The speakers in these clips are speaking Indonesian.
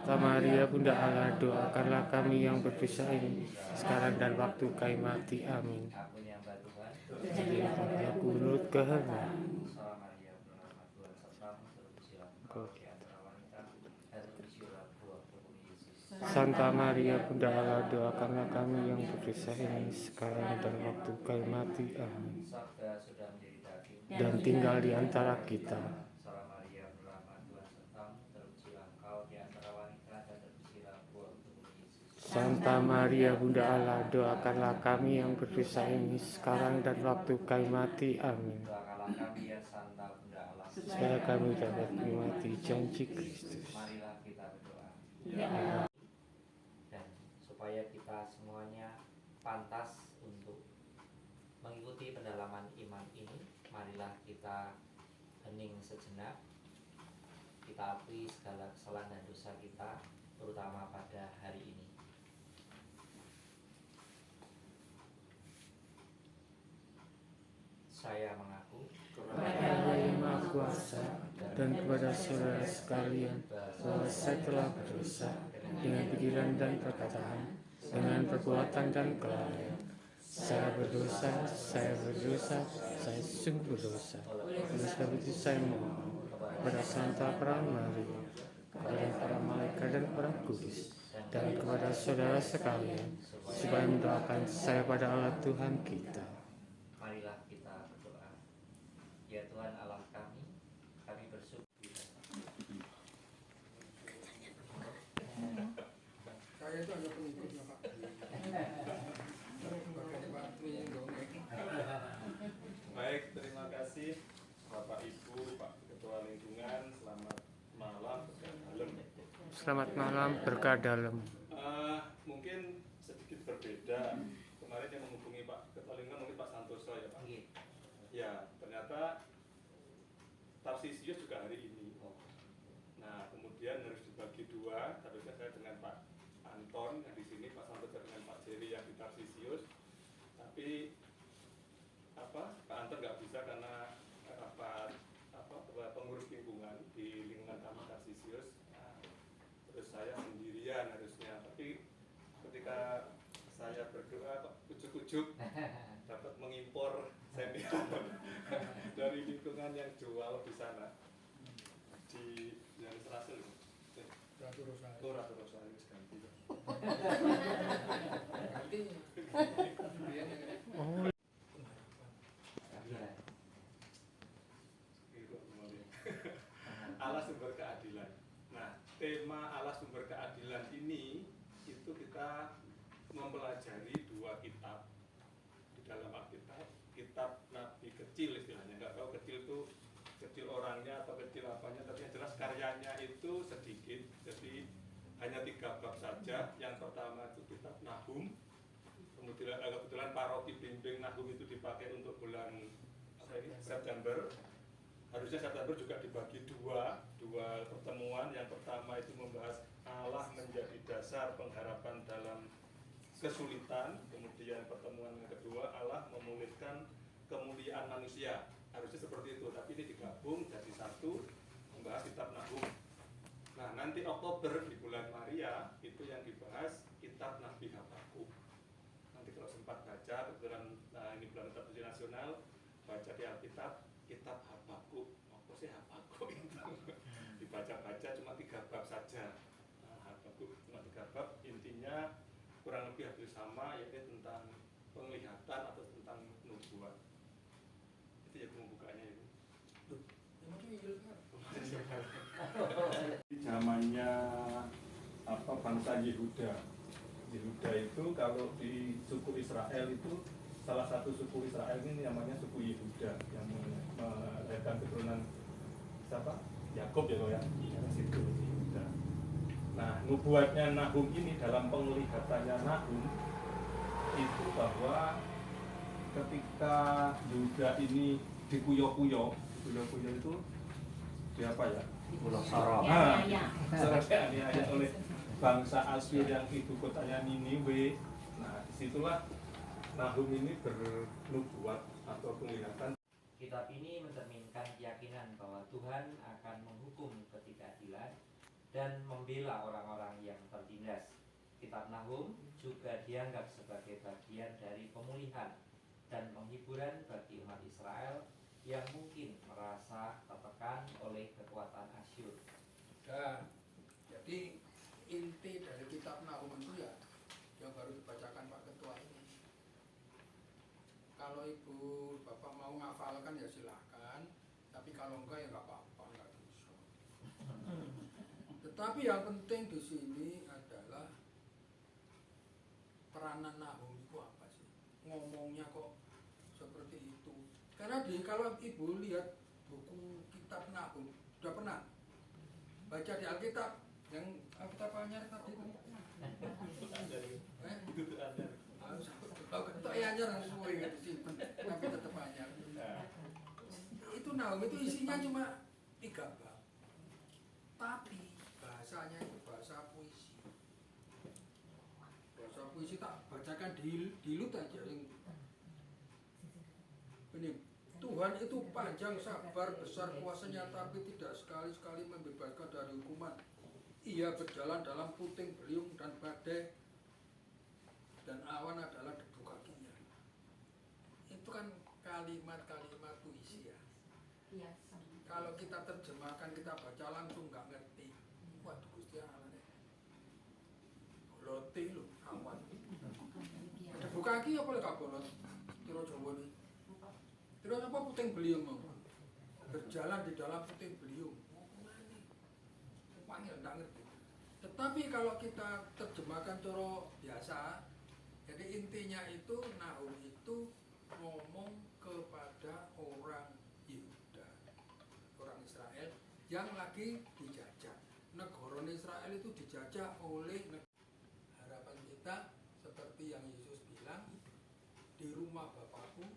Santa Maria Bunda Allah, doakanlah kami yang berdosa ini sekarang dan waktu kami mati. Amin. Jadi aku menurut kehendak. Santa Maria Bunda Allah, doakanlah kami yang berdosa ini sekarang dan waktu kami mati. Amin. Dan tinggal di antara kita. Santa Maria Bunda Allah, doakanlah kami yang berdosa ini sekarang dan waktu kami mati. Amin. Supaya kami dapat menikmati janji Kristus. Dan supaya kita semuanya pantas untuk mengikuti pendalaman iman ini, marilah kita hening sejenak. Kita akui segala kesalahan dan dosa kita, terutama pada hari ini. Saya mengaku kepada Allah yang Maha Kuasa dan kepada saudara sekalian bahwa saya telah berdosa dengan pikiran dan perkataan, dengan perbuatan dan kelalaian. Saya berdosa, saya sungguh berdosa. Oleh sebab itu saya mohon kepada Santa Perahu Maria, kepada para malaikat dan para kudus, dan kepada saudara sekalian, supaya mendoakan saya pada Allah Tuhan kita. Marilah kita berdoa. Ya Tuhan Allah kami bersyukur. Saya itu ada pengikutnya Pak. Makanya Pak Tri yang dongeng. Baik, terima kasih Bapak Ibu, Pak Ketua Lingkungan. Selamat malam, berkah dalam. Selamat malam, berkah dalam. Mungkin sedikit berbeda. Kemarin yang menghubungi Pak Ketua Lingkungan mungkin Pak Santoso ya Pak. Ya, ternyata Tarsisius juga hari ini. Nah, kemudian harus dibagi dua. Harusnya saya dengan Pak Anton yang di sini, Pak Santoso dengan Pak Jerry yang di Tarsisius. Tapi Pak Anton nggak bisa karena pengurus lingkungan di lingkungan Taman Tarsisius. Nah, terus saya sendirian harusnya. Tapi ketika saya berdoa kok ujuk-ujuk dapat mengimpor senior dari lingkungan yang jual di sana di yang Serasul. Ratu Rosario ganti. Oh. Allah sumber keadilan. Nah, tema Allah sumber keadilan ini itu kita mempelajari dua kitab di dalam Alkitab. Kitab Nabi kecil istilahnya, nggak tahu kecil itu kecil orangnya atau kecil apanya, tapi yang jelas karyanya itu sedikit. Jadi hanya 3 bab saja. Yang pertama itu kitab Nahum. Kebetulan paroki bimbing Nahum itu dipakai untuk bulan September. Harusnya September juga dibagi dua pertemuan. Yang pertama itu membahas Allah menjadi dasar pengharapan dalam kesulitan. Kemudian pertemuan yang kedua, Allah memulihkan kemuliaan manusia. Harusnya seperti itu, tapi ini digabung jadi satu, membahas kitab Nahum. Nah, nanti Oktober di bulan Maria itu yang dibahas kitab Nabi Habakuk. Nanti kalau sempat baca, kebetulan ini bulan kitab suci nasional, baca di Alkitab kitab Habakuk. Apa sih Habakuk itu? Dibaca-baca cuma 3 bab saja. Nah, Habakuk cuma 3 bab, intinya kurang lebih hampir sama, yaitu tentang penglihatan atau tentang nubuat. Itu ya pembukanya itu. Zamannya bangsa Yehuda. Yehuda itu kalau di suku Israel itu salah satu suku Israel ini namanya suku Yehuda yang melahirkan keturunan siapa? Yakub ya loh ya. Dari situ Yehuda. Nah, nubuatnya Nahum ini dalam penglihatannya Nahum itu bahwa ketika Yehuda ini dikuyok-kuyok itu di apa ya? Dianiaya oleh bangsa Asyur yang ibu kotanya Niniwe. Nah, disitulah Nahum ini bernubuat atau penglihatan. Kitab ini mencerminkan keyakinan bahwa Tuhan akan menghukum ketidakadilan dan membela orang-orang yang tertindas. Kitab Nahum juga dianggap sebagai bagian dari pemulihan dan penghiburan bagi umat Israel yang mungkin merasa tertekan oleh kekuatan Asyur. Dan jadi inti dari kitab Nahum itu ya yang baru dibacakan Pak Ketua ini. Kalau ibu bapak mau ngafalkan ya silahkan, tapi kalau enggak ya nggak apa-apa, nggak bisa. Tetapi yang penting di sini adalah peranan Nahum itu apa sih? Ngomongnya kok seperti itu. Karena kalau ibu lihat buku kitab Nahum, sudah pernah baca di Alkitab yang Alkitab Anyar tadi kan? Ketok Anyar yang semua ingat disimpan, tapi tetap Anyar. Itu Nahum itu isinya cuma 3 bab, tapi bahasanya itu bahasa puisi. Bahasa puisi tak bacakan dilut aja yang ini. Tuhan itu panjang sabar, besar kuasanya, tapi tidak sekali-sekali membebaskan dari hukuman. Ia berjalan dalam puting beliung dan badai, dan awan adalah debu kakinya. Itu kan kalimat-kalimat puisi ya. Kalau kita terjemahkan, kita baca langsung nggak ngerti. Waduh Gusti Allah deh. Lote lho, awan. Debu kaki apa lek bolot? Tiro Jawa nih. Tiro apa puting beliung mau? Berjalan di dalam puting beliung. Panggil nggak ngerti. Tetapi kalau kita terjemahkan coro biasa, jadi intinya itu Nahum itu ngomong kepada orang Yehuda, orang Israel yang lagi dijajah. Negara Israel itu dijajah oleh harapan kita seperti yang Yesus bilang, di rumah Bapakku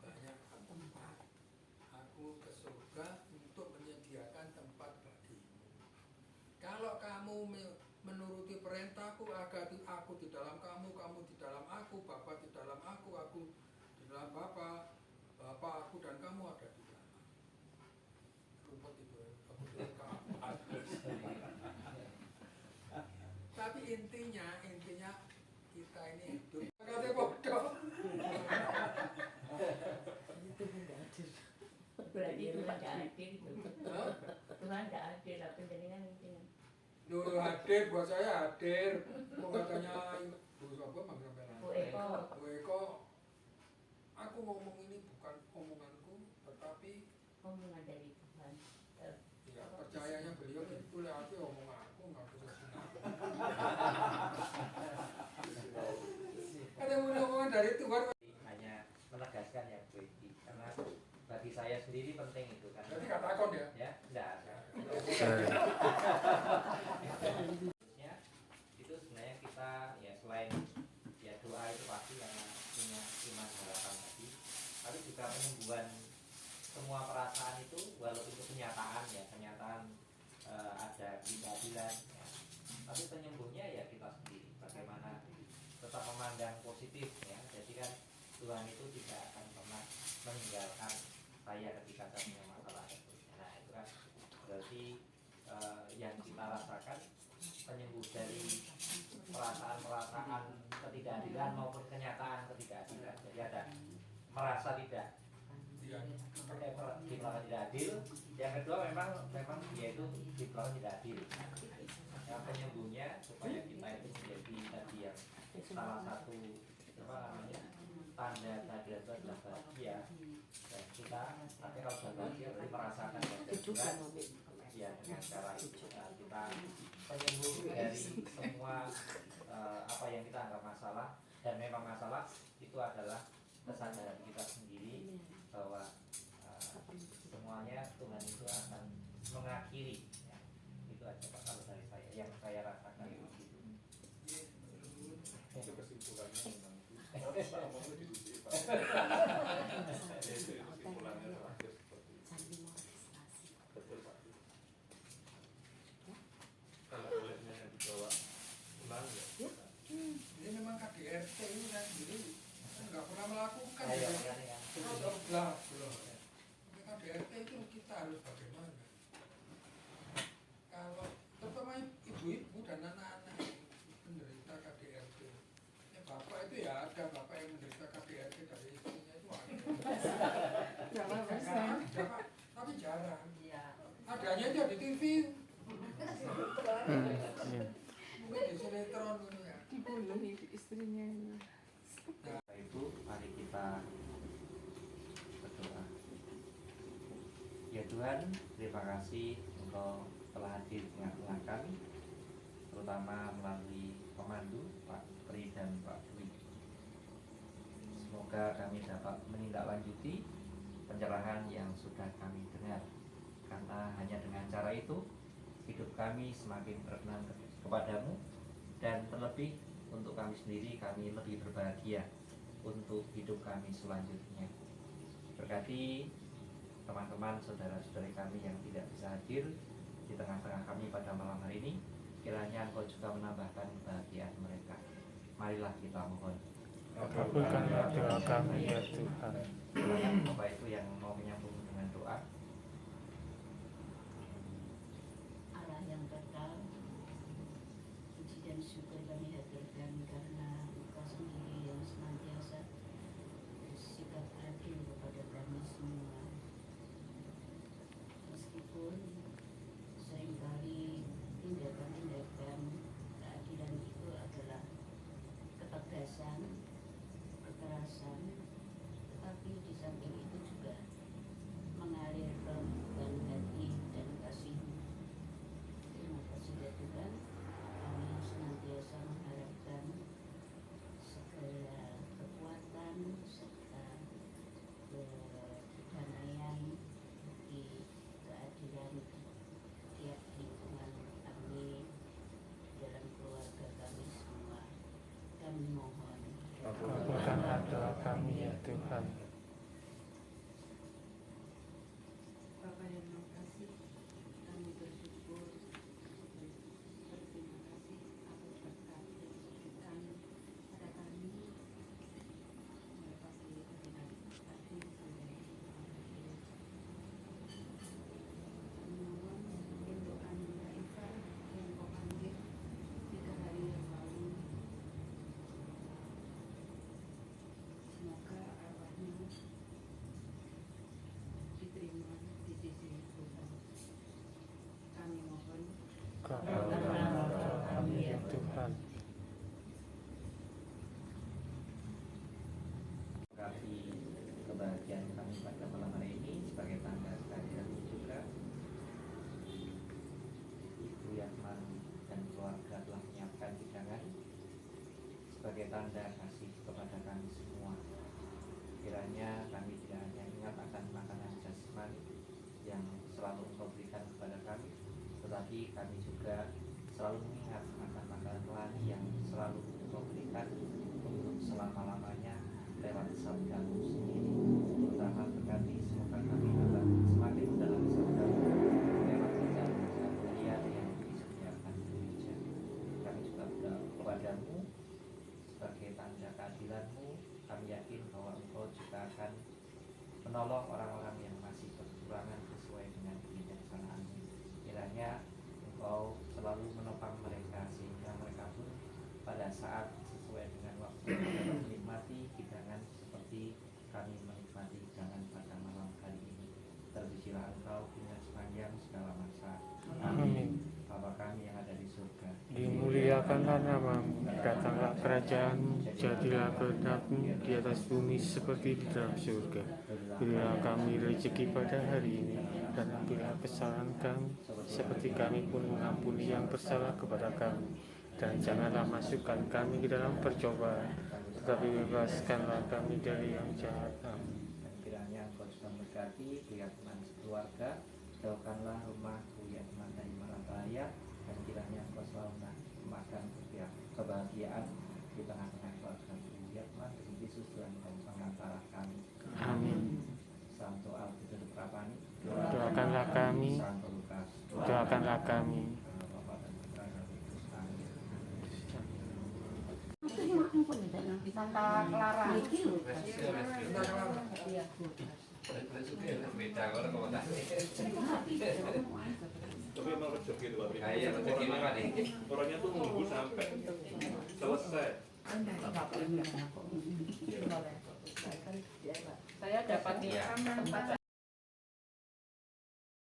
banyak tempat. Aku ke surga untuk menyediakan tempat bagimu. Kalau kamu menuruti perintahku, agar aku di dalam kamu, kamu di dalam aku, Bapa di dalam aku di dalam Bapa, Bapa aku dan kamu ada di dalam. Rumput itu, aku di dalam kamu. Tapi intinya kita ini hidup. Kata bodoh. Berarti itu Pak nggak adil itu. Tuhan nggak adil, tapi jaringan itu. Nur hadir buat saya hadir. Mau katanya Bu Sopo Bu Eko. Bu Eko, aku ngomong ini bukan omonganku, tetapi Omongan dari Tuhan. ya percayanya beliau itu lewat omonganku nggak bisa senang. Ada omongan dari Tuhan. Hanya menegaskan ya Bu Eki, karena bagi saya sendiri penting itu kan. Berarti kata akon ya? Ya, enggak. Ya, itu sebenarnya kita ya selain ya doa itu pasti karena punya iman harapan tadi, tapi juga penyembuhan semua perasaan itu, walaupun itu kenyataan ya, ada keadilan ya. Tapi penyembuhnya ya kita sendiri, bagaimana tetap memandang positif ya. Jadi kan Tuhan itu tidak akan pernah meninggalkan saya ketika saya punya masalah itu. Nah itu kan berarti yang kita rasakan penyembuh dari perasaan-perasaan ketidakadilan maupun kenyataan ketidakadilan. Jadi ada merasa tidak diperlakukan tidak adil. Yang kedua memang dia itu diperlakukan tidak adil. Yang penyembuhnya supaya kita itu menjadi tadi yang salah satu tanda keadilan itu adalah bahagia. Dan kita nanti kalau sudah bahagia berarti merasakan keadilan ya dengan cara itu kita penyembuh dari semua apa yang kita anggap masalah, dan memang masalah itu adalah kesadaran kita sendiri bahwa semuanya Tuhan itu akan mengakhiri ya. Itu aja Pak kalau dari saya yang saya rasakan begitu. Itu kesimpulannya memang itu. Kesimpulannya terakhir seperti itu. Betul Pak. Kalau bolehnya dibawa ulang ya. Ini memang KDRT ini kan sendiri nggak pernah melakukan Ayo, ya. ya. Terus belum. KDRT itu kita harus bagaimana? Kalau yang menderita KDRT dari istrinya itu ada. Jangan Ada, pesan. Pak, tapi jarang. Iya. Adanya itu di TV. Iya. Mungkin di sinetron gitu ya. Dibunuh istrinya. Setelah itu mari kita berdoa. Ya Tuhan, terima kasih Engkau telah hadir di tengah-tengah kami, terutama melalui pemandu Pak Pri dan Pak Dwi. Semoga kami dapat menindaklanjuti pencerahan yang sudah kami dengar, karena hanya dengan cara itu hidup kami semakin berkenan kepadamu, dan terlebih untuk kami sendiri, kami lebih berbahagia untuk hidup kami selanjutnya. Berkati teman-teman, saudara-saudari kami yang tidak bisa hadir di tengah-tengah kami pada malam hari ini, kiranya Engkau juga menambahkan kebahagiaan mereka. Marilah kita mohon. Kabulkanlah doa kami ya Tuhan. Silakan Bapak itu yang mau menyambung dengan doa. Allah yang kekal, puji dan syukur kami haturkan karena Engkau sendiri yang senantiasa bersikap adil kepada kami semua. Meskipun seringkali tindakan-tindakan keadilan itu adalah ketegasan, kekerasan, tetapi di samping itu juga mengalir kelembutan hati dan kasih-Mu. Terima kasih ya Tuhan, kami senantiasa mengharapkan segala kekuatan serta kedamaian di keadilan tiap lingkungan kami, dalam keluarga kami semua. Kami mohon. Kabulkanlah doa kami ya Tuhan. Bapa yang Maha Kasih, kami bersyukur berterima kasih atas berkat yang diberikan pada kami melepas kehadiran tadi sampai akhir. Kami mohon mungkin doa Nunda Eva yang kau panggil 3 hari yang lalu, semoga arwahnya diterima di sisi Tuhan. Kami mohon Kabulkanlah doa kami ya Tuhan. Kasih kebahagiaan kami pada malam hari ini sebagai tanda kehadiran juga Ibu Yatman dan keluarga telah menyiapkan hidangan sebagai tanda kasih kepada kami semua. Kiranya kami tidak hanya ingat akan makanan jasmani yang selalu Engkau berikan kepada kami, tetapi kami juga selalu mengingat akan makanan rohani yang selalu Engkau berikan untuk selama-lamanya lewat sabda-Mu sendiri. Terutama berkati semoga kami dapat semakin mendalam sabda-Mu lewat ajaran-ajaran mulia yang disediakan di gereja. Kami juga berdoa kepada-Mu sebagai tanda keadilan-Mu. Kami yakin bahwa Engkau juga akan menolong orang-orang yang masih kekurangan sesuai dengan kebijaksanaan-Mu. Kiranya Engkau selalu menopang mereka sehingga mereka pun pada saat sesuai dengan waktu dapat menikmati hidangan seperti kami menikmati hidangan pada malam hari ini. Terpujilah Engkau dengan sepanjang segala masa. Amin. Bapa kami yang ada di surga, Dimuliakanlah namamu, datanglah kerajaan-Mu, jadilah kehendak-Mu di atas bumi seperti di dalam surga. Berilah kami rezeki pada hari ini, dan ampunilah kesalahan kami, seperti kami pun mengampuni yang bersalah kepada kami. Dan janganlah masukkan kami ke dalam percobaan, tetapi bebaskanlah kami dari yang jahat. Amin. dan kiranya Engkau juga memberkati Yatman sekeluarga, jauhkanlah rumahku Yatman dari mara bahaya, dan kiranya Engkau selalu memakan kebahagiaan di tengah-tengah keluarga Yatman, dengan Yesus Tuhan dan pengantara kami. Amin. Santo Alkitab Prapani, Doakanlah kami, Santo Lukas, doakanlah kami. Bapa dan Putra dan Roh Kudus. Amin. Santa Clara. Tapi emang rezeki itu Pak. Iya, rezeki memang nih. Orangnya tuh nunggu sampai selesai. Ya, dapat Iya. tempat